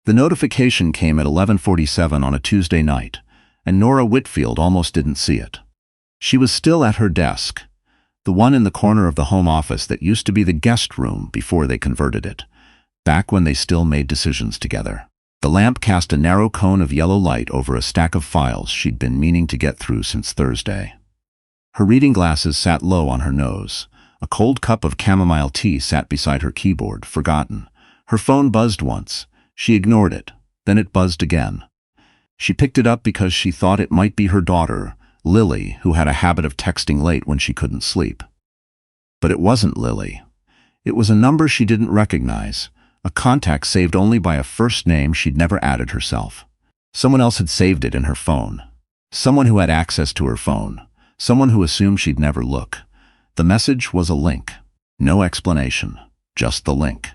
The notification came at 11:47 on a Tuesday night, and Nora Whitfield almost didn't see it. She was still at her desk, the one in the corner of the home office that used to be the guest room before they converted it, back when they still made decisions together. The lamp cast a narrow cone of yellow light over a stack of files she'd been meaning to get through since Thursday. Her reading glasses sat low on her nose. A cold cup of chamomile tea sat beside her keyboard, forgotten. Her phone buzzed once. She ignored it. Then it buzzed again. She picked it up because she thought it might be her daughter, Lily, who had a habit of texting late when she couldn't sleep. But it wasn't Lily. It was a number she didn't recognize, a contact saved only by a first name she'd never added herself. Someone else had saved it in her phone. Someone who had access to her phone. Someone who assumed she'd never look. The message was a link. No explanation. Just the link.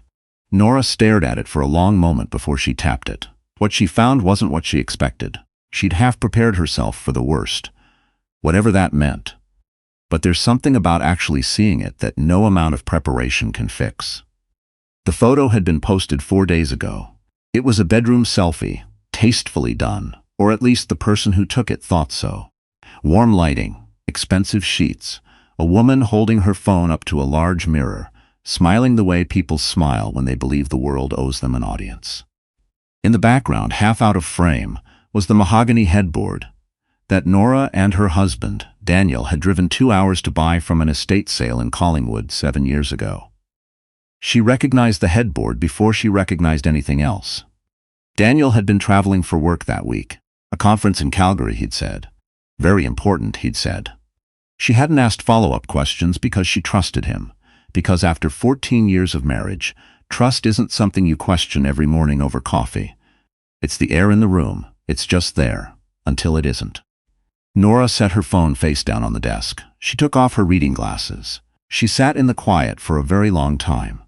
Nora stared at it for a long moment before she tapped it. What she found wasn't what she expected. She'd half prepared herself for the worst, whatever that meant. But there's something about actually seeing it that no amount of preparation can fix. The photo had been posted 4 days ago. It was a bedroom selfie, tastefully done, or at least the person who took it thought so. Warm lighting, expensive sheets, a woman holding her phone up to a large mirror, smiling the way people smile when they believe the world owes them an audience. In the background, half out of frame, was the mahogany headboard that Nora and her husband, Daniel, had driven 2 hours to buy from an estate sale in Collingwood 7 years ago. She recognized the headboard before she recognized anything else. Daniel had been traveling for work that week. A conference in Calgary, he'd said. Very important, he'd said. She hadn't asked follow-up questions because she trusted him. Because after 14 years of marriage, trust isn't something you question every morning over coffee. It's the air in the room. It's just there, until it isn't. Nora set her phone face down on the desk. She took off her reading glasses. She sat in the quiet for a very long time.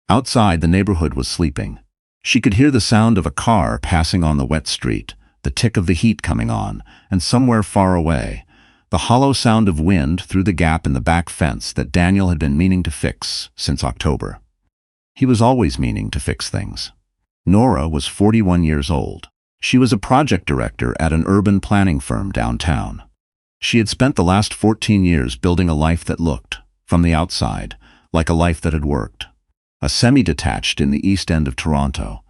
Outside, the neighborhood was sleeping. She could hear the sound of a car passing on the wet street, the tick of the heat coming on, and somewhere far away, the hollow sound of wind through the gap in the back fence that Daniel had been meaning to fix since October. He was always meaning to fix things. Nora was 41 years old. She was a project director at an urban planning firm downtown. She had spent the last 14 years building a life that looked, from the outside, like a life that had worked. A semi-detached in the East End of Toronto,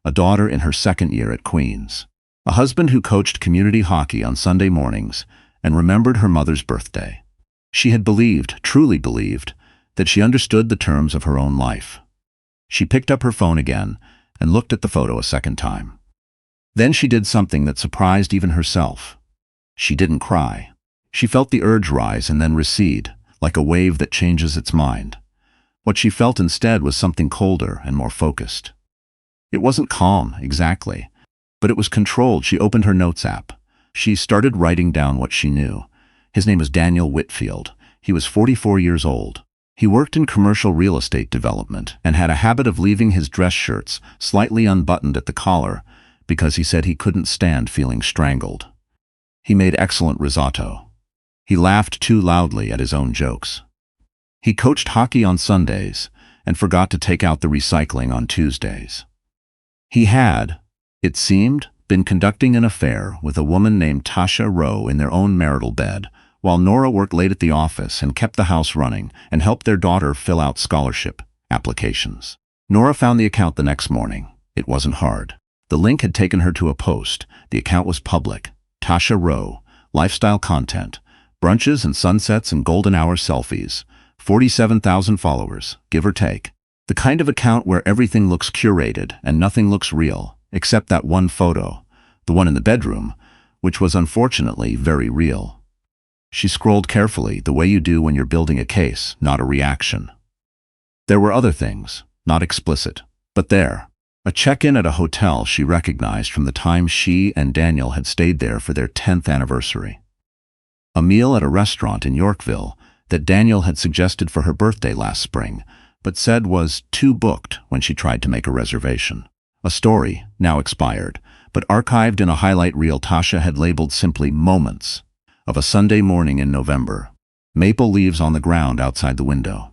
a daughter in her second year at Queen's, a husband who coached community hockey on Sunday mornings and remembered her mother's birthday. She had believed, truly believed, that she understood the terms of her own life. She picked up her phone again and looked at the photo a second time. Then she did something that surprised even herself. She didn't cry. She felt the urge rise and then recede, like a wave that changes its mind. What she felt instead was something colder and more focused. It wasn't calm, exactly, but it was controlled. She opened her notes app. She started writing down what she knew. His name was Daniel Whitfield. He was 44 years old. He worked in commercial real estate development and had a habit of leaving his dress shirts slightly unbuttoned at the collar because he said he couldn't stand feeling strangled. He made excellent risotto. He laughed too loudly at his own jokes. He coached hockey on Sundays and forgot to take out the recycling on Tuesdays. He had, it seemed, been conducting an affair with a woman named Tasha Rowe in their own marital bed, while Nora worked late at the office and kept the house running and helped their daughter fill out scholarship applications. Nora found the account the next morning. It wasn't hard. The link had taken her to a post. The account was public. Tasha Rowe, lifestyle content, brunches and sunsets and golden hour selfies. 47,000 followers, give or take. The kind of account where everything looks curated and nothing looks real, except that one photo, the one in the bedroom, which was unfortunately very real. She scrolled carefully, the way you do when you're building a case, not a reaction. There were other things, not explicit, but there. A check-in at a hotel she recognized from the time she and Daniel had stayed there for their 10th anniversary. A meal at a restaurant in Yorkville that Daniel had suggested for her birthday last spring, but said was too booked when she tried to make a reservation. A story, now expired, but archived in a highlight reel Tasha had labeled simply "Moments" of a Sunday morning in November. Maple leaves on the ground outside the window.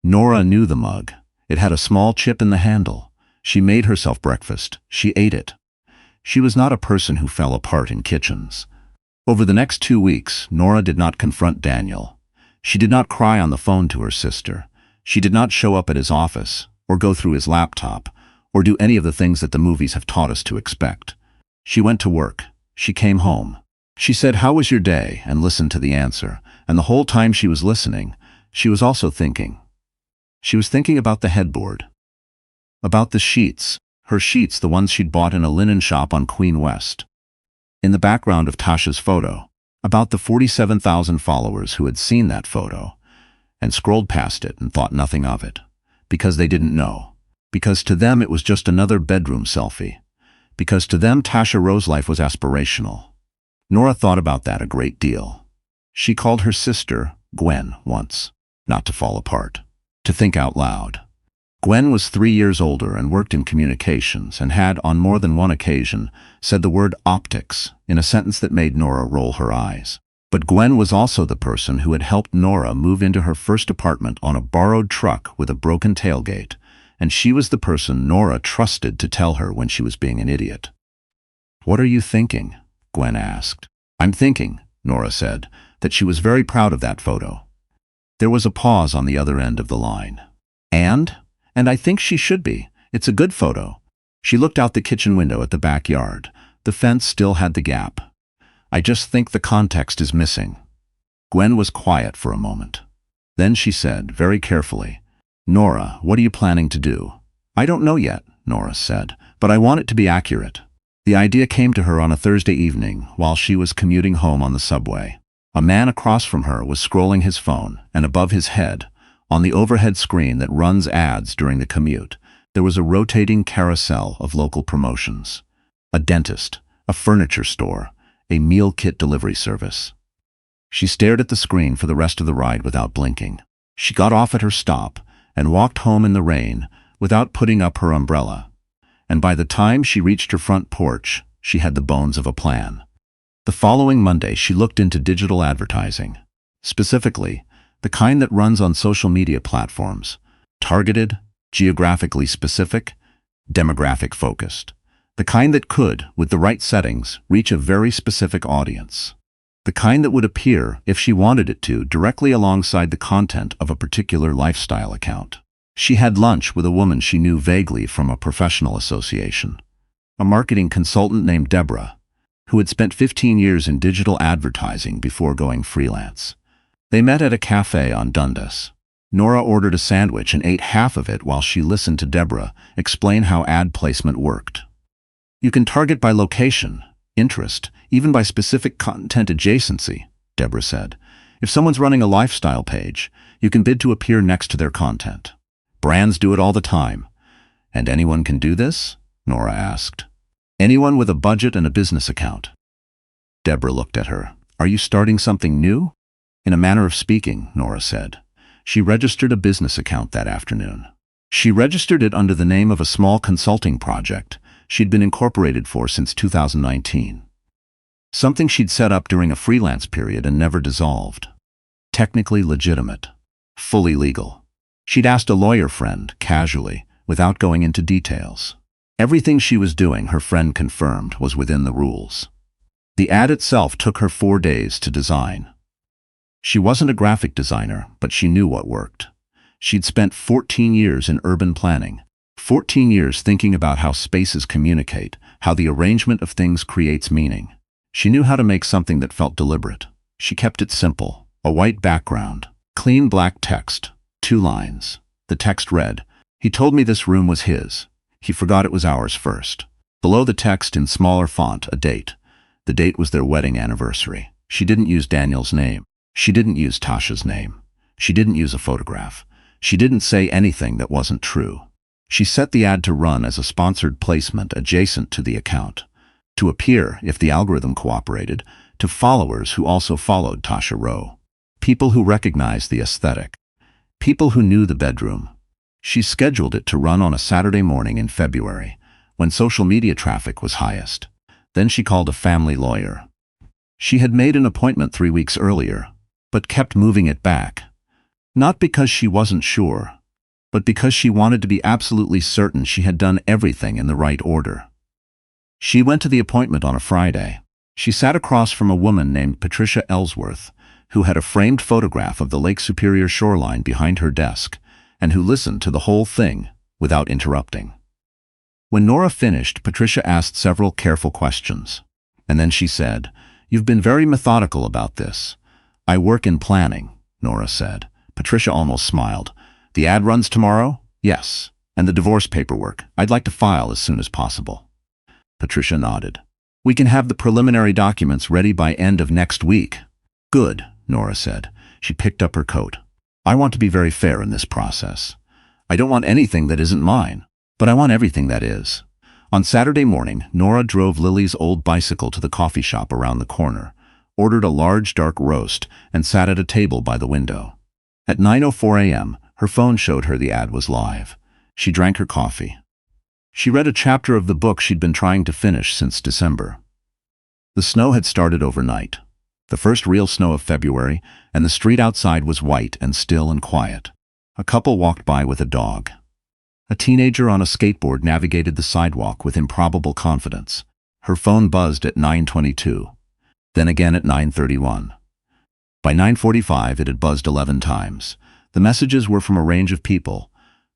Nora knew the mug. It had a small chip in the handle. She made herself breakfast. She ate it. She was not a person who fell apart in kitchens. Over the next 2 weeks, Nora did not confront Daniel. She did not cry on the phone to her sister. She did not show up at his office, or go through his laptop, or do any of the things that the movies have taught us to expect. She went to work. She came home. She said, "How was your day?" and listened to the answer. And the whole time she was listening, she was also thinking. She was thinking about the headboard. About the sheets. Her sheets, the ones she'd bought in a linen shop on Queen West. In the background of Tasha's photo. About the 47,000 followers who had seen that photo and scrolled past it and thought nothing of it. Because they didn't know. Because to them it was just another bedroom selfie. Because to them Tasha Rowe's life was aspirational. Nora thought about that a great deal. She called her sister, Gwen, once. Not to fall apart. To think out loud. Gwen was 3 years older and worked in communications and had, on more than one occasion, said the word optics in a sentence that made Nora roll her eyes. But Gwen was also the person who had helped Nora move into her first apartment on a borrowed truck with a broken tailgate, and she was the person Nora trusted to tell her when she was being an idiot. "What are you thinking?" Gwen asked. "I'm thinking," Nora said, that she was very proud of that photo. There was a pause on the other end of the line. And I think she should be. It's a good photo." She looked out the kitchen window at the backyard. The fence still had the gap. "I just think the context is missing." Gwen was quiet for a moment. Then she said, very carefully, "Nora, what are you planning to do?" "I don't know yet," Nora said, "but I want it to be accurate." The idea came to her on a Thursday evening while she was commuting home on the subway. A man across from her was scrolling his phone, and above his head, on the overhead screen that runs ads during the commute, there was a rotating carousel of local promotions. A dentist, a furniture store, a meal kit delivery service. She stared at the screen for the rest of the ride without blinking. She got off at her stop and walked home in the rain without putting up her umbrella. And by the time she reached her front porch, she had the bones of a plan. The following Monday, she looked into digital advertising. Specifically, the kind that runs on social media platforms. Targeted, geographically specific, demographic focused. The kind that could, with the right settings, reach a very specific audience. The kind that would appear, if she wanted it to, directly alongside the content of a particular lifestyle account. She had lunch with a woman she knew vaguely from a professional association. A marketing consultant named Deborah, who had spent 15 years in digital advertising before going freelance. They met at a cafe on Dundas. Nora ordered a sandwich and ate half of it while she listened to Deborah explain how ad placement worked. "You can target by location, interest, even by specific content adjacency," Deborah said. "If someone's running a lifestyle page, you can bid to appear next to their content. Brands do it all the time." "And anyone can do this?" Nora asked. "Anyone with a budget and a business account." Deborah looked at her. "Are you starting something new?" "In a manner of speaking," Nora said. She registered a business account that afternoon. She registered it under the name of a small consulting project she'd been incorporated for since 2019. Something she'd set up during a freelance period and never dissolved. Technically legitimate. Fully legal. She'd asked a lawyer friend, casually, without going into details. Everything she was doing, her friend confirmed, was within the rules. The ad itself took her 4 days to design. She wasn't a graphic designer, but she knew what worked. She'd spent 14 years in urban planning, 14 years thinking about how spaces communicate, how the arrangement of things creates meaning. She knew how to make something that felt deliberate. She kept it simple, a white background, clean black text, 2 lines. The text read, "He told me this room was his. He forgot it was ours first." Below the text, in smaller font, a date. The date was their wedding anniversary. She didn't use Daniel's name. She didn't use Tasha's name. She didn't use a photograph. She didn't say anything that wasn't true. She set the ad to run as a sponsored placement adjacent to the account, to appear, if the algorithm cooperated, to followers who also followed Tasha Rowe. People who recognized the aesthetic. People who knew the bedroom. She scheduled it to run on a Saturday morning in February, when social media traffic was highest. Then she called a family lawyer. She had made an appointment 3 weeks earlier, but kept moving it back. Not because she wasn't sure, but because she wanted to be absolutely certain she had done everything in the right order. She went to the appointment on a Friday. She sat across from a woman named Patricia Ellsworth, who had a framed photograph of the Lake Superior shoreline behind her desk, and who listened to the whole thing without interrupting. When Nora finished, Patricia asked several careful questions. And then she said, "You've been very methodical about this." "I work in planning," Nora said. Patricia almost smiled. "The ad runs tomorrow?" "Yes. And the divorce paperwork. I'd like to file as soon as possible." Patricia nodded. "We can have the preliminary documents ready by end of next week." "Good," Nora said. She picked up her coat. "I want to be very fair in this process. I don't want anything that isn't mine, but I want everything that is." On Saturday morning, Nora drove Lily's old bicycle to the coffee shop around the corner, ordered a large dark roast, and sat at a table by the window. At 9:04 a.m., her phone showed her the ad was live. She drank her coffee. She read a chapter of the book she'd been trying to finish since December. The snow had started overnight, the first real snow of February, and the street outside was white and still and quiet. A couple walked by with a dog. A teenager on a skateboard navigated the sidewalk with improbable confidence. Her phone buzzed at 9:22, then again at 9:31. By 9:45 it had buzzed 11 times. The messages were from a range of people.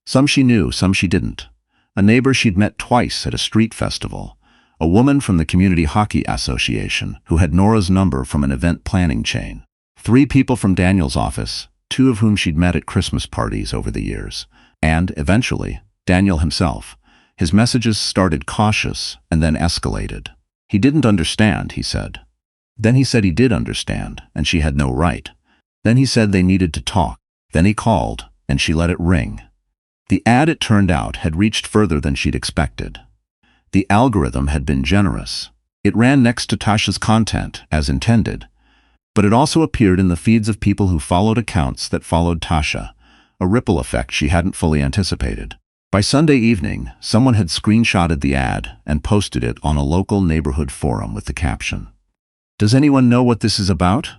Some she knew, some she didn't. A neighbor she'd met twice at a street festival. A woman from the Community Hockey Association who had Nora's number from an event planning chain. 3 people from Daniel's office, 2 of whom she'd met at Christmas parties over the years. And, eventually, Daniel himself. His messages started cautious and then escalated. He didn't understand, he said. Then he said he did understand, and she had no right. Then he said they needed to talk. Then he called, and she let it ring. The ad, it turned out, had reached further than she'd expected. The algorithm had been generous. It ran next to Tasha's content, as intended. But it also appeared in the feeds of people who followed accounts that followed Tasha, a ripple effect she hadn't fully anticipated. By Sunday evening, someone had screenshotted the ad and posted it on a local neighborhood forum with the caption, "Does anyone know what this is about?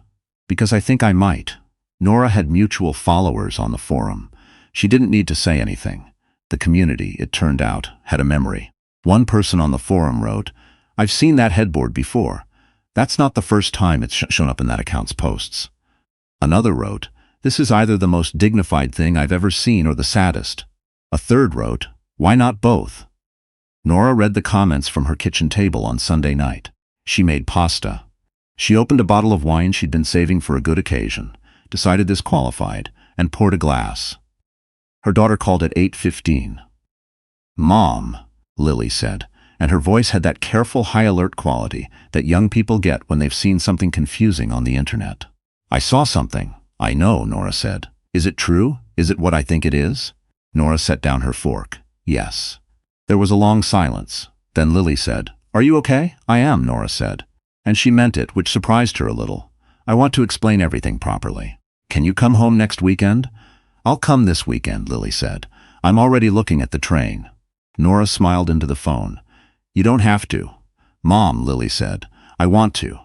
Because I think I might." Nora had mutual followers on the forum. She didn't need to say anything. The community, it turned out, had a memory. One person on the forum wrote, "I've seen that headboard before. That's not the first time it's shown up in that account's posts." Another wrote, "This is either the most dignified thing I've ever seen or the saddest." A third wrote, "Why not both?" Nora read the comments from her kitchen table on Sunday night. She made pasta. She opened a bottle of wine she'd been saving for a good occasion, decided this qualified, and poured a glass. Her daughter called at 8:15. "Mom," Lily said, and her voice had that careful high alert quality that young people get when they've seen something confusing on the internet. "I saw something." "I know," Nora said. "Is it true? Is it what I think it is?" Nora set down her fork. "Yes." There was a long silence. Then Lily said, "Are you okay?" "I am," Nora said. And she meant it, which surprised her a little. "I want to explain everything properly. Can you come home next weekend?" "I'll come this weekend," Lily said. "I'm already looking at the train." Nora smiled into the phone. "You don't have to." "Mom," Lily said, "I want to."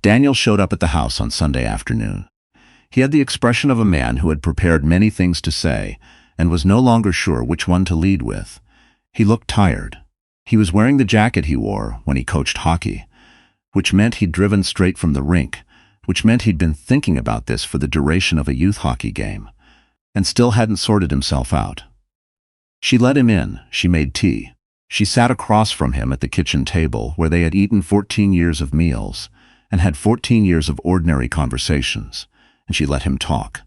Daniel showed up at the house on Sunday afternoon. He had the expression of a man who had prepared many things to say and was no longer sure which one to lead with. He looked tired. He was wearing the jacket he wore when he coached hockey, which meant he'd driven straight from the rink, which meant he'd been thinking about this for the duration of a youth hockey game, and still hadn't sorted himself out. She let him in. She made tea. She sat across from him at the kitchen table where they had eaten 14 years of meals and had 14 years of ordinary conversations, and she let him talk.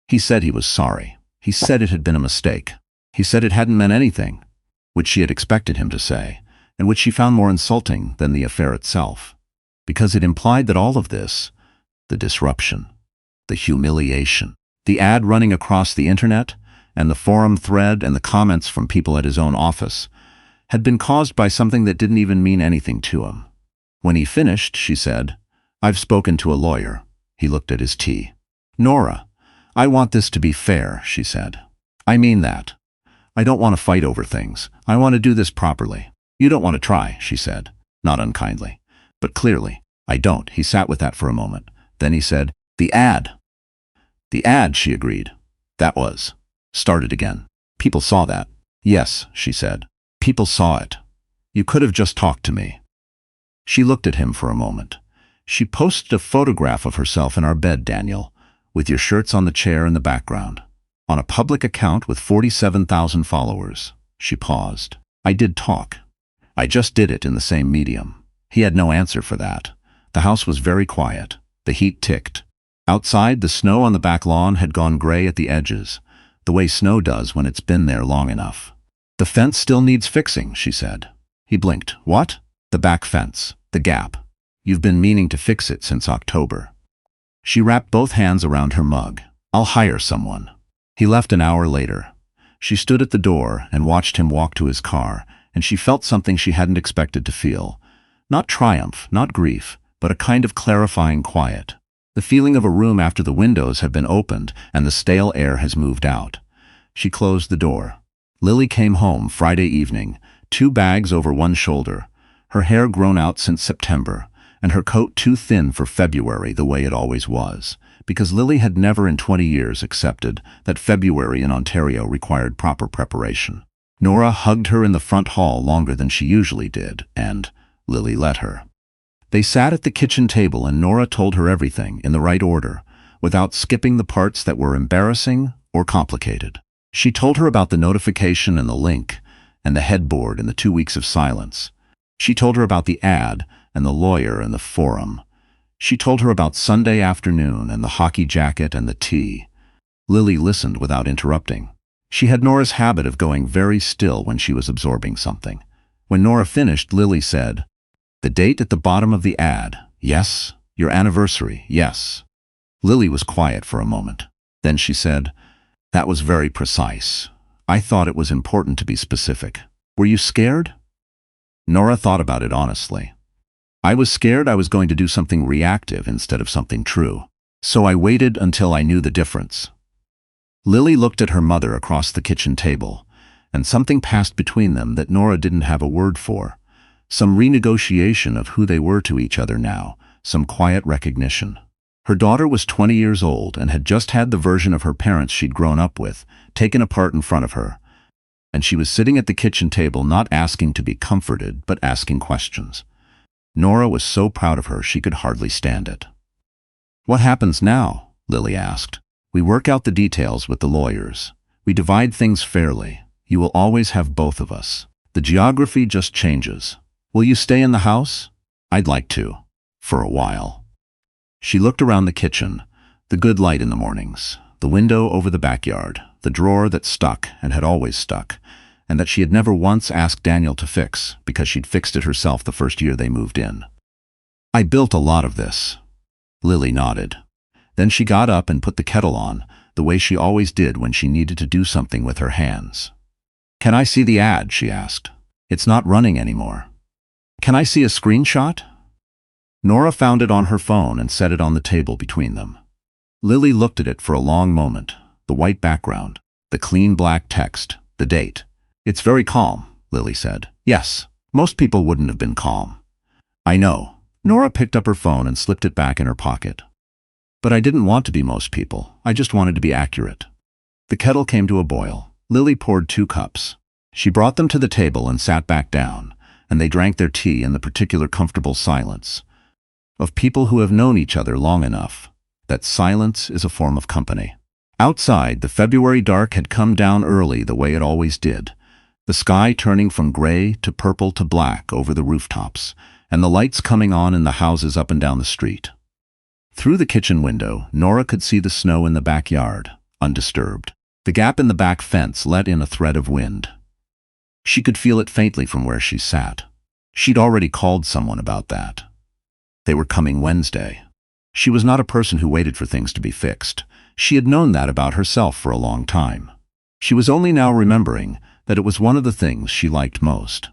He said he was sorry. He said it had been a mistake. He said it hadn't meant anything, which she had expected him to say, and which she found more insulting than the affair itself, because it implied that all of this, the disruption, the humiliation, the ad running across the internet, and the forum thread and the comments from people at his own office, had been caused by something that didn't even mean anything to him. When he finished, she said, "I've spoken to a lawyer." He looked at his tea. "Nora, I want this to be fair," she said. "I mean that. I don't want to fight over things. I want to do this properly." "You don't want to try," she said, not unkindly, but clearly. "I don't." He sat with that for a moment. Then he said, "The ad." "The ad," she agreed. That was. Started again. People saw that. Yes, she said. People saw it. You could have just talked to me. She looked at him for a moment. She posted a photograph of herself in our bed, Daniel, with your shirts on the chair in the background. On a public account with 47,000 followers. She paused. I did talk. I just did it in the same medium. He had no answer for that. The house was very quiet. The heat ticked. Outside, the snow on the back lawn had gone gray at the edges, the way snow does when it's been there long enough. The fence still needs fixing, she said. He blinked. What? The back fence. The gap. You've been meaning to fix it since October. She wrapped both hands around her mug. I'll hire someone. He left an hour later. She stood at the door and watched him walk to his car, and she felt something she hadn't expected to feel. Not triumph, not grief, but a kind of clarifying quiet. The feeling of a room after the windows have been opened and the stale air has moved out. She closed the door. Lily came home Friday evening, 2 bags over one shoulder, her hair grown out since September, and her coat too thin for February the way it always was, because Lily had never in 20 years accepted that February in Ontario required proper preparation. Nora hugged her in the front hall longer than she usually did, and Lily let her. They sat at the kitchen table and Nora told her everything in the right order, without skipping the parts that were embarrassing or complicated. She told her about the notification and the link, and the headboard and the 2 weeks of silence. She told her about the ad and the lawyer and the forum. She told her about Sunday afternoon and the hockey jacket and the tea. Lily listened without interrupting. She had Nora's habit of going very still when she was absorbing something. When Nora finished, Lily said, "The date at the bottom of the ad, yes. Your anniversary, yes." Lily was quiet for a moment. Then she said, "That was very precise. I thought it was important to be specific. Were you scared?" Nora thought about it honestly. "I was scared I was going to do something reactive instead of something true. So I waited until I knew the difference." Lily looked at her mother across the kitchen table, and something passed between them that Nora didn't have a word for. Some renegotiation of who they were to each other now, some quiet recognition. Her daughter was 20 years old and had just had the version of her parents she'd grown up with taken apart in front of her, and she was sitting at the kitchen table not asking to be comforted but asking questions. Nora was so proud of her she could hardly stand it. "What happens now?" Lily asked. "We work out the details with the lawyers. We divide things fairly. You will always have both of us. The geography just changes. Will you stay in the house?" "I'd like to. For a while." She looked around the kitchen, the good light in the mornings, the window over the backyard, the drawer that stuck and had always stuck, and that she had never once asked Daniel to fix because she'd fixed it herself the first year they moved in. "I built a lot of this." Lily nodded. Then she got up and put the kettle on, the way she always did when she needed to do something with her hands. "Can I see the ad?" she asked. "It's not running anymore." "Can I see a screenshot?" Nora found it on her phone and set it on the table between them. Lily looked at it for a long moment, the white background, the clean black text, the date. "It's very calm," Lily said. "Yes, most people wouldn't have been calm." "I know." Nora picked up her phone and slipped it back in her pocket. "But I didn't want to be most people. I just wanted to be accurate." The kettle came to a boil. Lily poured 2 cups. She brought them to the table and sat back down, and they drank their tea in the particular comfortable silence of people who have known each other long enough that silence is a form of company. Outside, the February dark had come down early the way it always did, the sky turning from gray to purple to black over the rooftops, and the lights coming on in the houses up and down the street. Through the kitchen window, Nora could see the snow in the backyard, undisturbed. The gap in the back fence let in a thread of wind. She could feel it faintly from where she sat. She'd already called someone about that. They were coming Wednesday. She was not a person who waited for things to be fixed. She had known that about herself for a long time. She was only now remembering that it was one of the things she liked most.